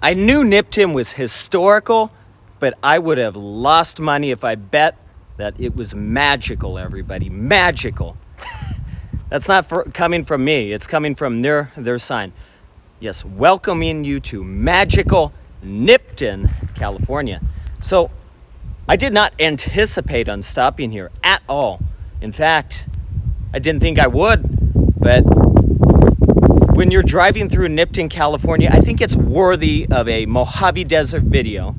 I knew Nipton was historical, but I would have lost money if I bet that it was magical, everybody. Magical. That's not coming from me. It's coming from their sign. Yes, welcoming you to magical Nipton, California. So I did not anticipate on stopping here at all. In fact, I didn't think I would, but when you're driving through Nipton, California, I think it's worthy of a Mojave Desert video.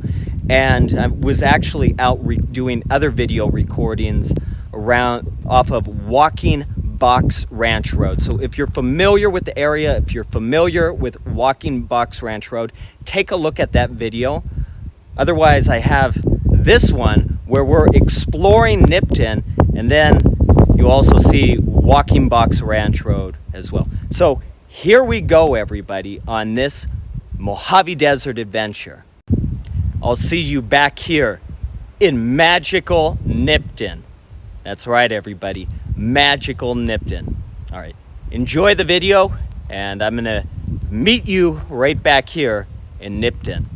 And I was actually out doing other video recordings off of Walking Box Ranch Road. So if you're familiar with the area, if you're familiar with Walking Box Ranch Road, take a look at that video. Otherwise, I have this one where we're exploring Nipton, and then you also see Walking Box Ranch Road as well. So here we go, everybody, on this Mojave Desert adventure. I'll see you back here in magical Nipton. That's right, everybody. Magical Nipton. All right. Enjoy the video, and I'm going to meet you right back here in Nipton.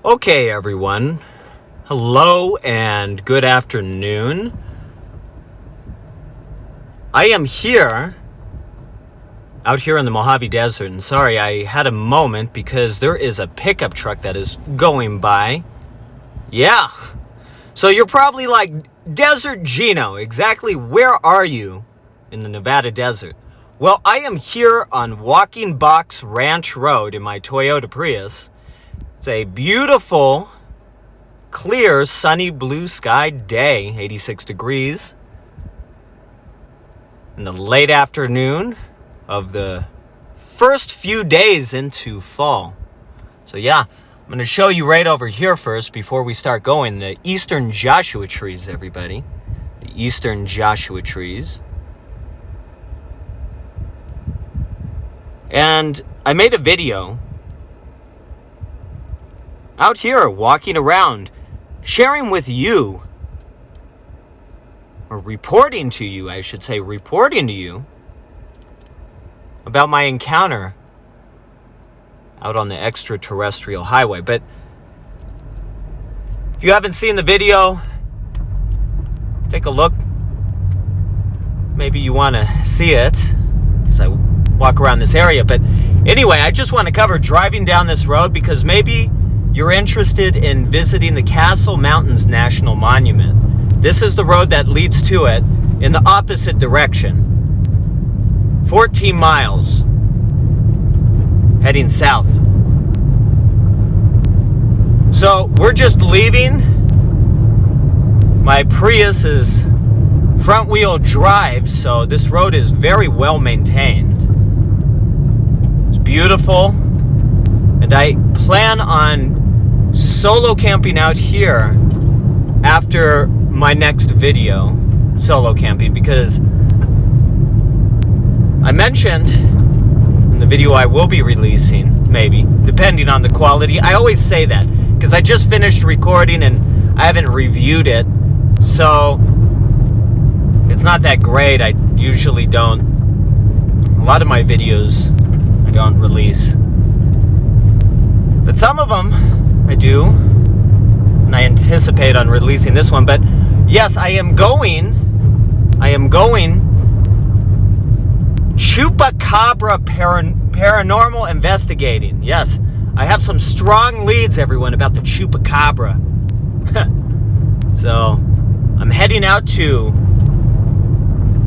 Okay, everyone. Hello and good afternoon. I am here, out here in the Mojave Desert, and sorry, I had a moment because there is a pickup truck that is going by. Yeah. So you're probably like, Desert Geno, exactly where are you in the Nevada desert? Well, I am here on Walking Box Ranch Road in my Toyota Prius. It's a beautiful, clear, sunny blue sky day, 86 degrees. In the late afternoon of the first few days into fall. So yeah, I'm going to show you right over here first before we start going. The eastern Joshua trees, everybody. The eastern Joshua trees. And I made a video out here walking around, sharing with you, or reporting to you, I should say, reporting to you about my encounter out on the extraterrestrial highway. But if you haven't seen the video, take a look. Maybe you want to see it as I walk around this area. But anyway, I just want to cover driving down this road because maybe you're interested in visiting the Castle Mountains National Monument. This is the road that leads to it in the opposite direction. 14 miles heading south. So we're just leaving. My Prius is front wheel drive, so this road is very well maintained. It's beautiful, and I plan on solo camping out here after my next video, solo camping, because I mentioned in the video I will be releasing, maybe, depending on the quality. I always say that because I just finished recording and I haven't reviewed it, so it's not that great. I usually don't. A lot of my videos I don't release, but some of them I do, and I anticipate on releasing this one. But yes, I am going Chupacabra paranormal investigating. Yes, I have some strong leads, everyone, about the Chupacabra. So I'm heading out to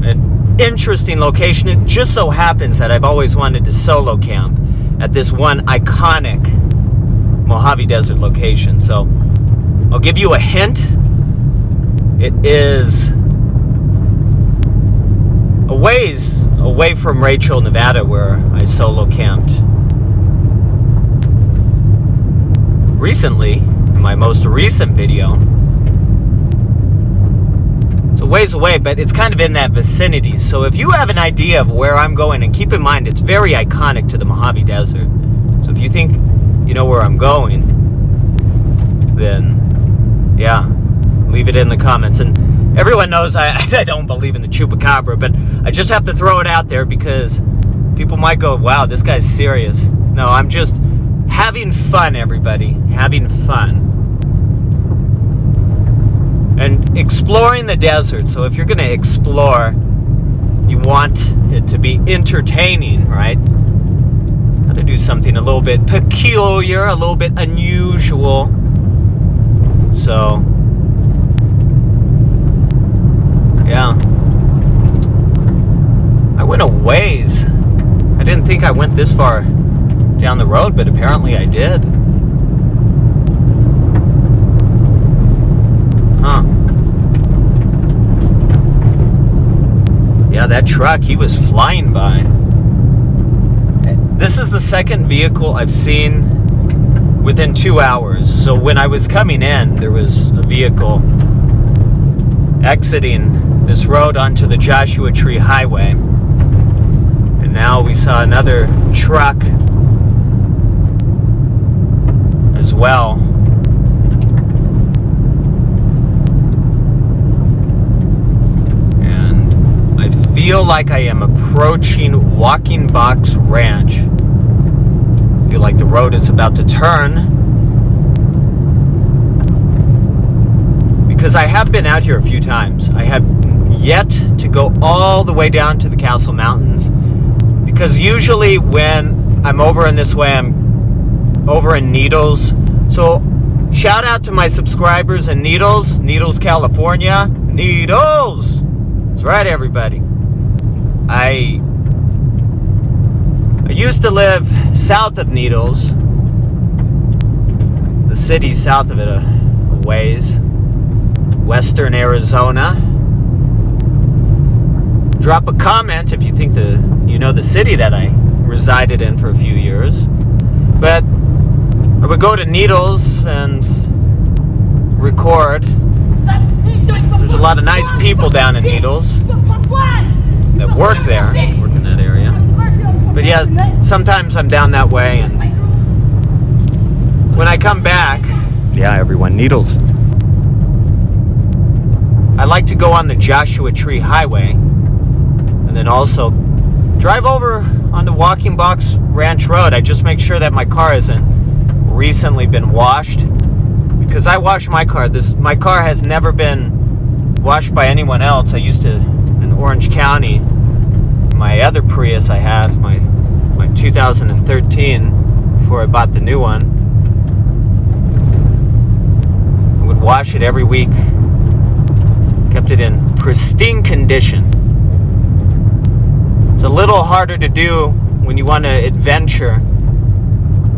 an interesting location. It just so happens that I've always wanted to solo camp at this one iconic Mojave Desert location. So I'll give you a hint. It is a ways away from Rachel, Nevada, where I solo camped recently in my most recent video. It's a ways away, but it's kind of in that vicinity. So if you have an idea of where I'm going, and keep in mind it's very iconic to the Mojave Desert, so if you think you know where I'm going, then yeah, leave it in the comments. And everyone knows I don't believe in the Chupacabra, but I just have to throw it out there because people might go, wow, this guy's serious. No, I'm just having fun, everybody. Having fun. And exploring the desert. So if you're going to explore, you want it to be entertaining, right? Got to do something a little bit peculiar, a little bit unusual. So, yeah. I went a ways. I didn't think I went this far down the road, but apparently I did. Huh. Yeah, that truck, he was flying by. This is the second vehicle I've seen within 2 hours. So when I was coming in, there was a vehicle exiting this road onto the Joshua Tree Highway. And now we saw another truck as well. I feel like I am approaching Walking Box Ranch. I feel like the road is about to turn. Because I have been out here a few times. I have yet to go all the way down to the Castle Mountains. Because usually when I'm over in this way, I'm over in Needles. So shout out to my subscribers in Needles, California. Needles! That's right, everybody. I used to live south of Needles, the city south of it a ways, western Arizona. Drop a comment if you think you know the city that I resided in for a few years. But I would go to Needles and record. There's a lot of nice people down in Needles that work there, work in that area. But yeah, sometimes I'm down that way, and when I come back, yeah, everyone, Needles. I like to go on the Joshua Tree Highway, and then also drive over onto Walking Box Ranch Road. I just make sure that my car hasn't recently been washed, because I wash my car. My car has never been washed by anyone else. I used to, in Orange County, my other Prius I had, my 2013, before I bought the new one, I would wash it every week. Kept it in pristine condition. It's a little harder to do when you want to adventure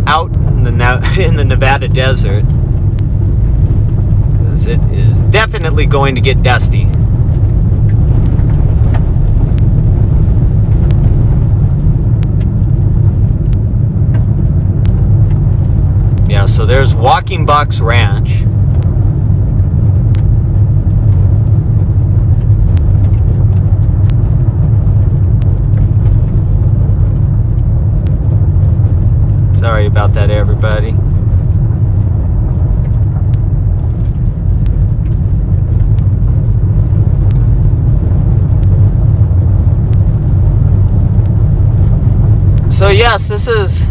out in the Nevada desert. It is definitely going to get dusty. Yeah, so there's Walking Box Ranch. Sorry about that, everybody. So yes, this is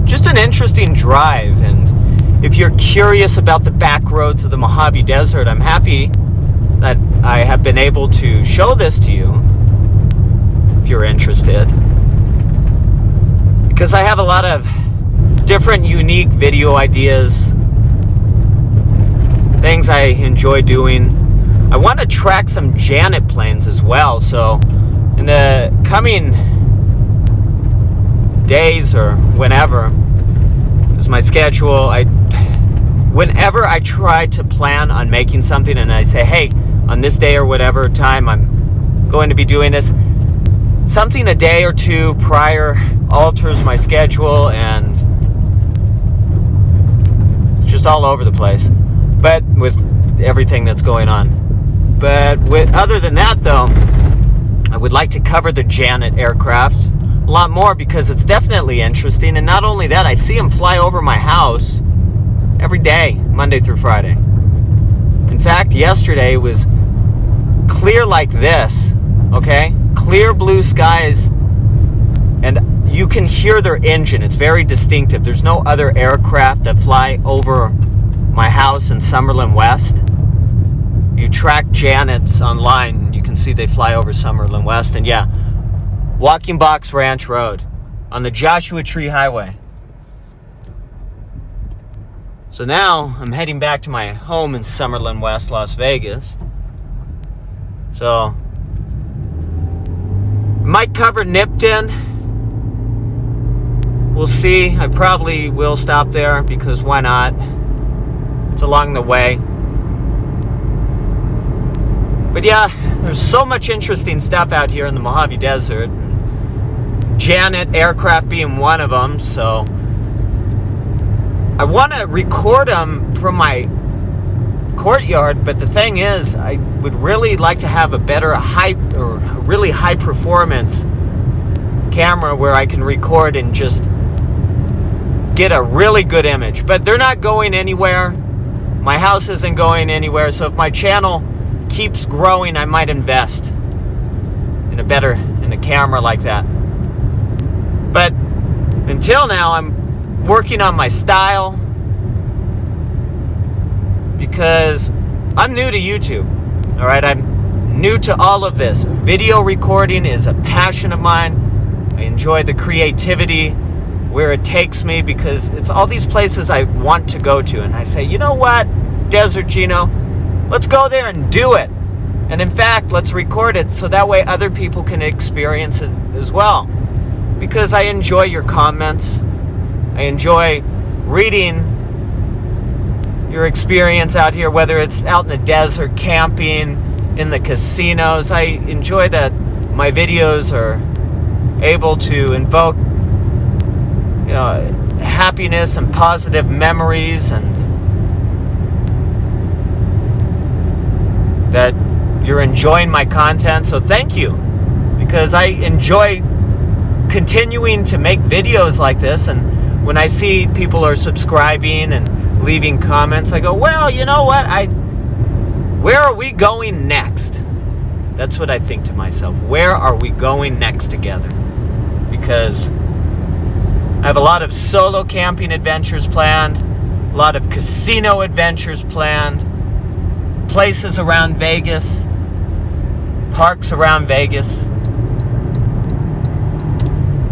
just an interesting drive, and if you're curious about the back roads of the Mojave Desert, I'm happy that I have been able to show this to you, if you're interested. Because I have a lot of different unique video ideas, things I enjoy doing. I want to track some Janet planes as well, so in the coming days or whenever, because my schedule, whenever I try to plan on making something and I say, hey, on this day or whatever time I'm going to be doing this, something a day or two prior alters my schedule, and it's just all over the place. But with everything that's going on. But other than that, though, I would like to cover the Janet aircraft a lot more, because it's definitely interesting. And not only that, I see them fly over my house every day, Monday through Friday. In fact, yesterday was clear like this, okay? Clear blue skies. And you can hear their engine. It's very distinctive. There's no other aircraft that fly over my house in Summerlin West. You track Janet's online, you can see they fly over Summerlin West. And yeah, Walking Box Ranch Road on the Joshua Tree Highway. So now I'm heading back to my home in Summerlin West, Las Vegas. So I might cover Nipton. We'll see. I probably will stop there because why not? It's along the way. But yeah, there's so much interesting stuff out here in the Mojave Desert. Janet aircraft being one of them, so I want to record them from my courtyard, but the thing is, I would really like to have a really high performance camera where I can record and just get a really good image. But they're not going anywhere. My house isn't going anywhere, so if my channel keeps growing, I might invest in a camera like that. But until now, I'm working on my style because I'm new to YouTube. All right, I'm new to all of this. Video recording is a passion of mine. I enjoy the creativity where it takes me because it's all these places I want to go to, and I say, you know what, Desert Geno, let's go there and do it. And in fact, let's record it so that way other people can experience it as well. Because I enjoy your comments. I enjoy reading your experience out here, whether it's out in the desert, camping, in the casinos. I enjoy that my videos are able to invoke, happiness and positive memories, and that you're enjoying my content. So thank you, because I enjoy continuing to make videos like this, and when I see people are subscribing and leaving comments, I go, well, you know what, where are we going next? That's what I think to myself. Where are we going next together? Because I have a lot of solo camping adventures planned, a lot of casino adventures planned, places around Vegas, parks around Vegas.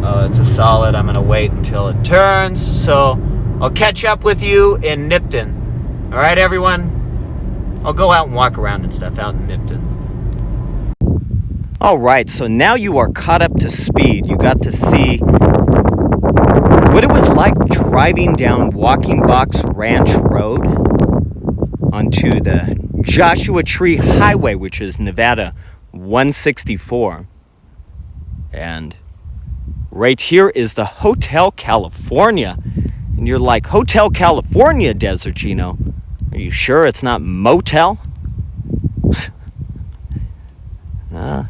Oh, it's a solid. I'm going to wait until it turns. So I'll catch up with you in Nipton. All right, everyone? I'll go out and walk around and stuff out in Nipton. All right, so now you are caught up to speed. You got to see what it was like driving down Walking Box Ranch Road onto the Joshua Tree Highway, which is Nevada 164. And right here is the Hotel California. And you're like, Hotel California, Desert Geno? Are you sure it's not motel? Nah,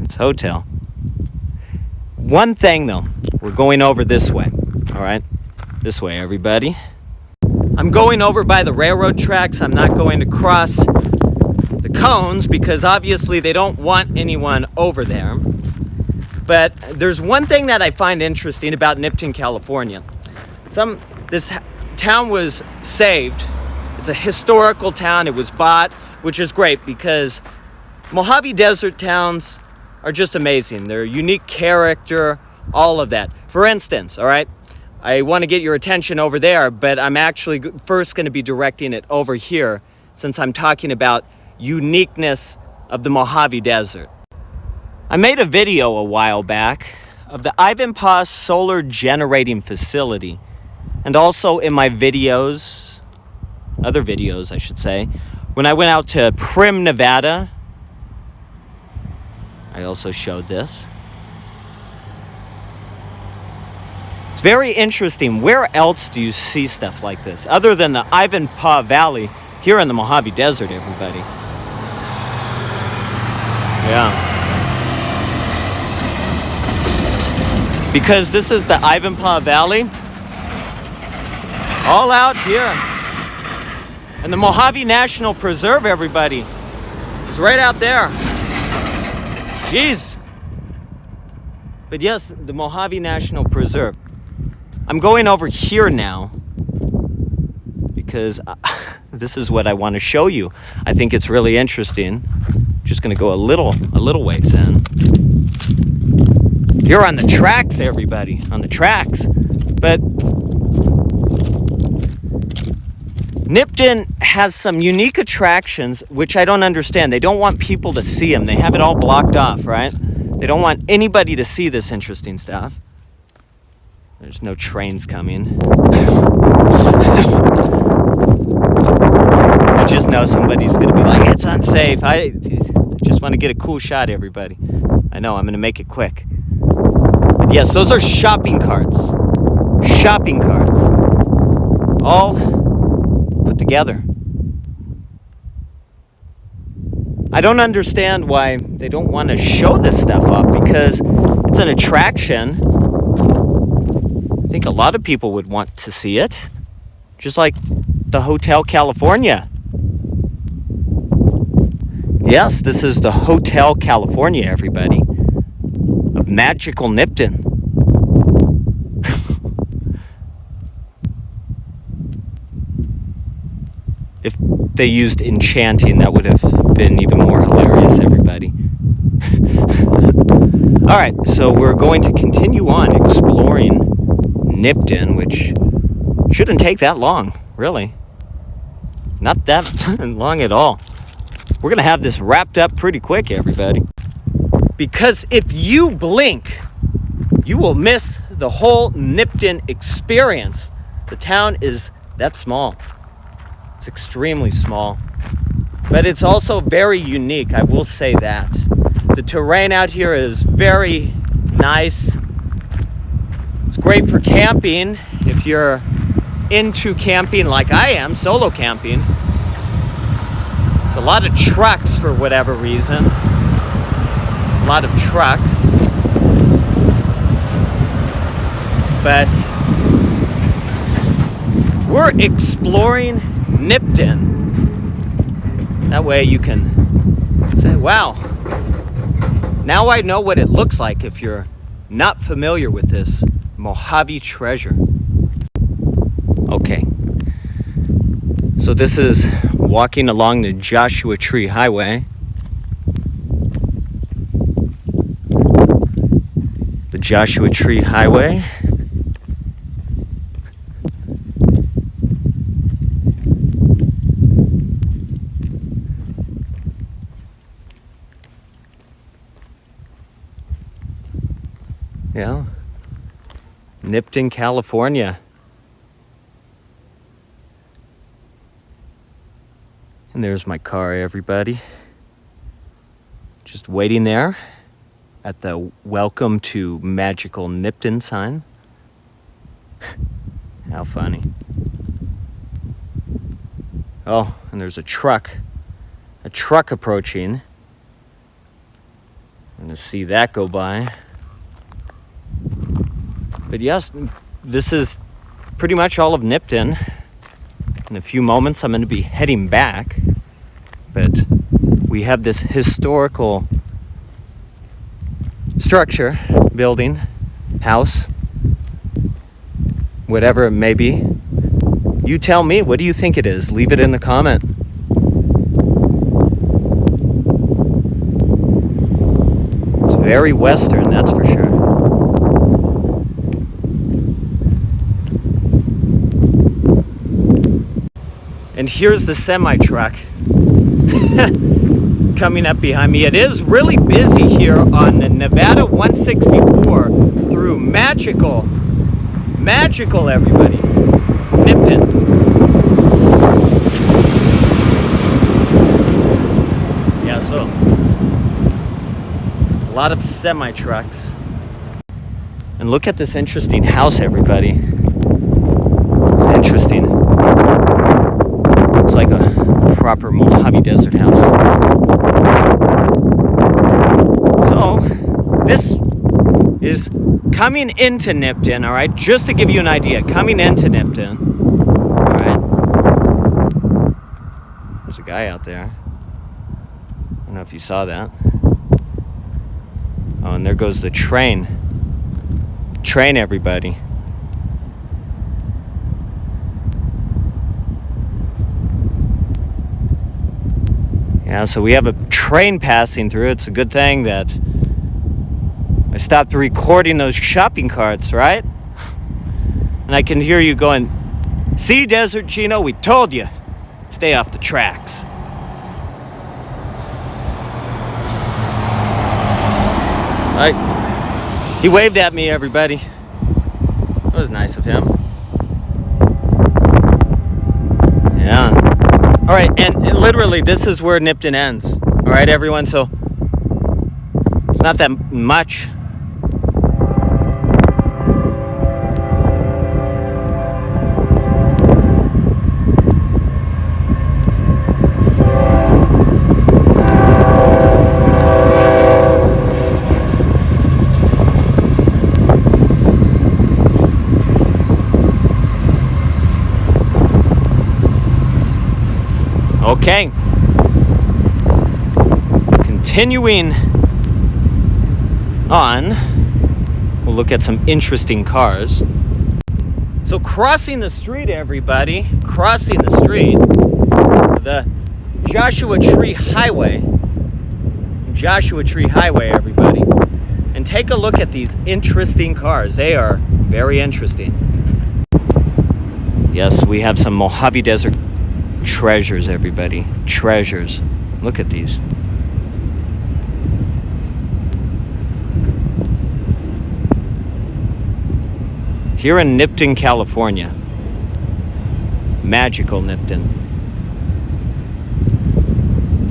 it's hotel. One thing though, we're going over this way. All right, this way, everybody. I'm going over by the railroad tracks. I'm not going to cross the cones because obviously they don't want anyone over there. But there's one thing that I find interesting about Nipton, California. This town was saved. It's a historical town. It was bought, which is great because Mojave Desert towns are just amazing. They're unique character, all of that. For instance, all right, I want to get your attention over there, but I'm actually first going to be directing it over here since I'm talking about uniqueness of the Mojave Desert. I made a video a while back of the Ivanpah Solar Generating Facility, and also in my videos, other videos I should say, when I went out to Prim, Nevada, I also showed this. It's very interesting. Where else do you see stuff like this other than the Ivanpah Valley here in the Mojave Desert, everybody? Yeah. Because this is the Ivanpah Valley, all out here. And the Mojave National Preserve, everybody, is right out there. Jeez. But yes, the Mojave National Preserve. I'm going over here now because this is what I want to show you. I think it's really interesting. Just going to go a little ways in. You're on the tracks, everybody, on the tracks. But Nipton has some unique attractions, which I don't understand. They don't want people to see them. They have it all blocked off, right? They don't want anybody to see this interesting stuff. There's no trains coming. I just know somebody's going to be like, it's unsafe. I just want to get a cool shot, everybody. I know, I'm going to make it quick. But yes, those are shopping carts. Shopping carts. All put together. I don't understand why they don't want to show this stuff off, because it's an attraction. I think a lot of people would want to see it. Just like the Hotel California. Yes, this is the Hotel California, everybody, of magical Nipton. If they used enchanting, that would have been even more hilarious, everybody. All right, so we're going to continue on exploring Nipton, which shouldn't take that long, really. Not that long at all. We're going to have this wrapped up pretty quick, everybody. Because if you blink, you will miss the whole Nipton experience. The town is that small. It's extremely small. But it's also very unique, I will say that. The terrain out here is very nice. It's great for camping if you're into camping like I am, solo camping. It's a lot of trucks for whatever reason. A lot of trucks. But we're exploring Nipton. That way you can say, wow, now I know what it looks like if you're not familiar with this Mojave treasure. Okay. So this is walking along the Joshua Tree Highway. The Joshua Tree Highway. Yeah. Nipton, California. And there's my car, everybody. Just waiting there at the welcome to magical Nipton sign. How funny. Oh, and there's a truck approaching. I'm gonna see that go by. But yes, this is pretty much all of Nipton. In a few moments, I'm going to be heading back. But we have this historical structure, building, house, whatever it may be. You tell me, what do you think it is? Leave it in the comment. It's very Western, that's for sure. And here's the semi-truck coming up behind me. It is really busy here on the Nevada 164 through magical everybody, Nipton. Yeah, so a lot of semi-trucks. And look at this interesting house, everybody. It's interesting. It's like a proper Mojave Desert house. So, this is coming into Nipton, all right? Just to give you an idea, coming into Nipton, all right? There's a guy out there. I don't know if you saw that. Oh, and there goes the train. train, everybody. Yeah, so we have a train passing through. It's a good thing that I stopped recording those shopping carts, right? And I can hear you going, "See, Desert Geno, we told you. Stay off the tracks." He waved at me, everybody. That was nice of him. Yeah. All right, and literally, this is where Nipton ends. All right, everyone, so it's not that much. Okay, continuing on, we'll look at some interesting cars. So crossing the street, everybody, crossing the street, the Joshua Tree Highway, everybody, and take a look at these interesting cars. They are very interesting. Yes, we have some Mojave Desert treasures, everybody. Treasures. Look at these. Here in Nipton, California. Magical Nipton.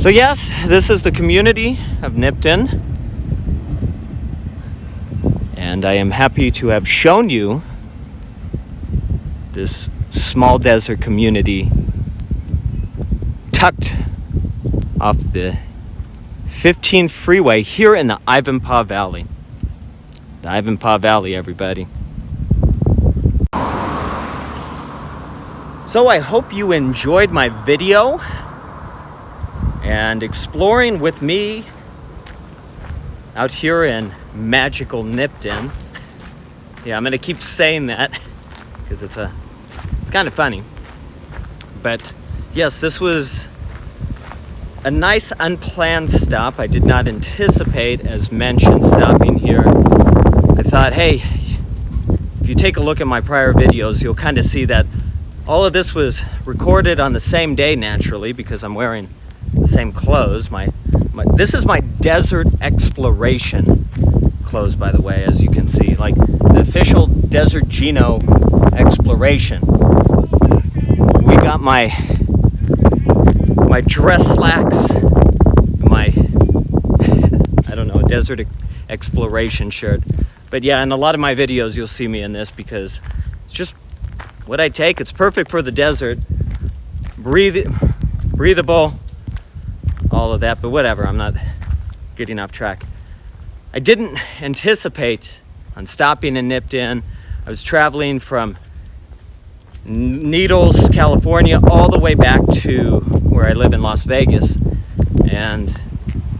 So yes, this is the community of Nipton. And I am happy to have shown you this small desert community tucked off the 15 freeway here in the Ivanpah Valley. The Ivanpah Valley, everybody. So I hope you enjoyed my video and exploring with me out here in magical Nipton. Yeah, I'm gonna keep saying that because it's kind of funny. But yes, this was a nice unplanned stop. I did not anticipate, as mentioned, stopping here. I thought, hey, if you take a look at my prior videos, you'll kind of see that all of this was recorded on the same day, naturally, because I'm wearing the same clothes. This is my desert exploration clothes, by the way, as you can see, like the official Desert Geno exploration. We got my dress slacks, my I don't know, desert exploration shirt. But yeah, in a lot of my videos you'll see me in this because it's just what I take. It's perfect for the desert. Breathable, all of that, but whatever, I'm not getting off track. I didn't anticipate on stopping in Nipton. I was traveling from Needles, California, all the way back to where I live in Las Vegas. And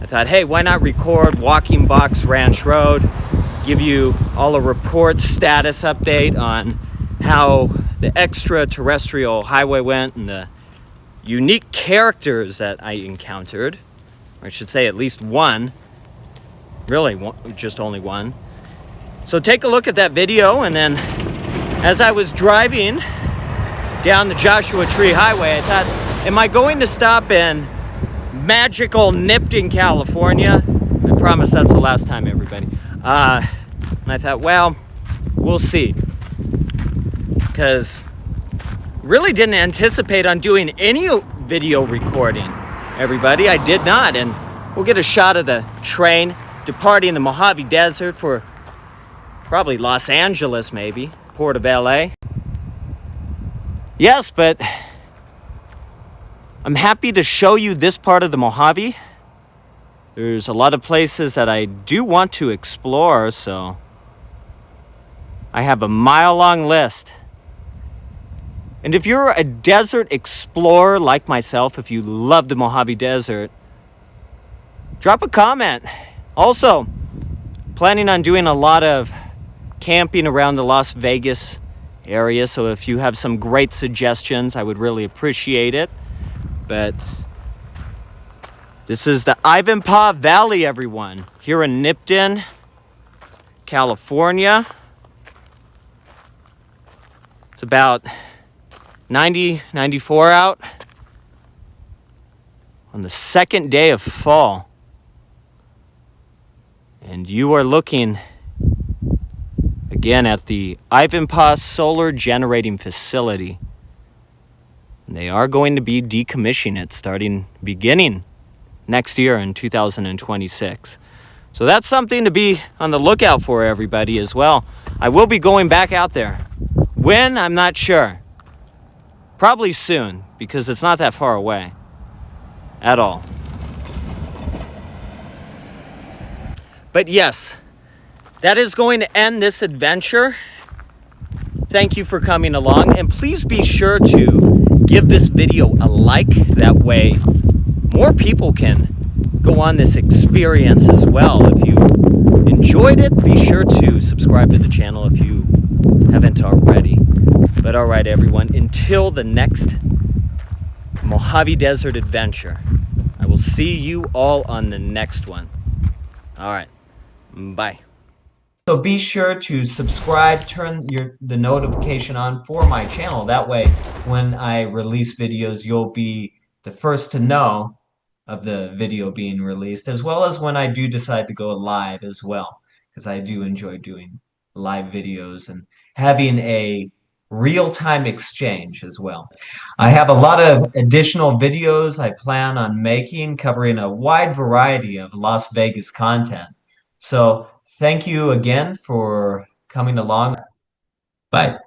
I thought, hey, why not record Walking Box Ranch Road, give you all a report status update on how the extraterrestrial highway went and the unique characters that I encountered. Or I should say at least one. Really, just only one. So take a look at that video, and then as I was driving down the Joshua Tree Highway, I thought, am I going to stop in magical Nipton, California? I promise that's the last time, everybody. And I thought, well, we'll see. Because really didn't anticipate on doing any video recording, everybody. I did not. And we'll get a shot of the train departing the Mojave Desert for probably Los Angeles, maybe, Port of LA. Yes, but I'm happy to show you this part of the Mojave. There's a lot of places that I do want to explore, so I have a mile-long list. And if you're a desert explorer like myself, if you love the Mojave Desert, drop a comment. Also, planning on doing a lot of camping around the Las Vegas area. So if you have some great suggestions, I would really appreciate it. But this is the Ivanpah Valley, everyone, here in Nipton, California. It's about 94 out on the second day of fall. And you are looking again at the Ivanpah Solar Generating Facility. And they are going to be decommissioning it beginning next year in 2026. So that's something to be on the lookout for, everybody, as well. I will be going back out there. When? I'm not sure. Probably soon, because it's not that far away at all. But yes, that is going to end this adventure. Thank you for coming along, and please be sure to give this video a like. That way more people can go on this experience as well. If you enjoyed it, be sure to subscribe to the channel if you haven't already. But all right, everyone, until the next Mojave Desert adventure, I will see you all on the next one. All right. Bye. So be sure to subscribe, turn the notification on for my channel. That way, when I release videos, you'll be the first to know of the video being released, as well as when I do decide to go live as well, because I do enjoy doing live videos and having a real-time exchange as well. I have a lot of additional videos I plan on making covering a wide variety of Las Vegas content. So thank you again for coming along. Bye.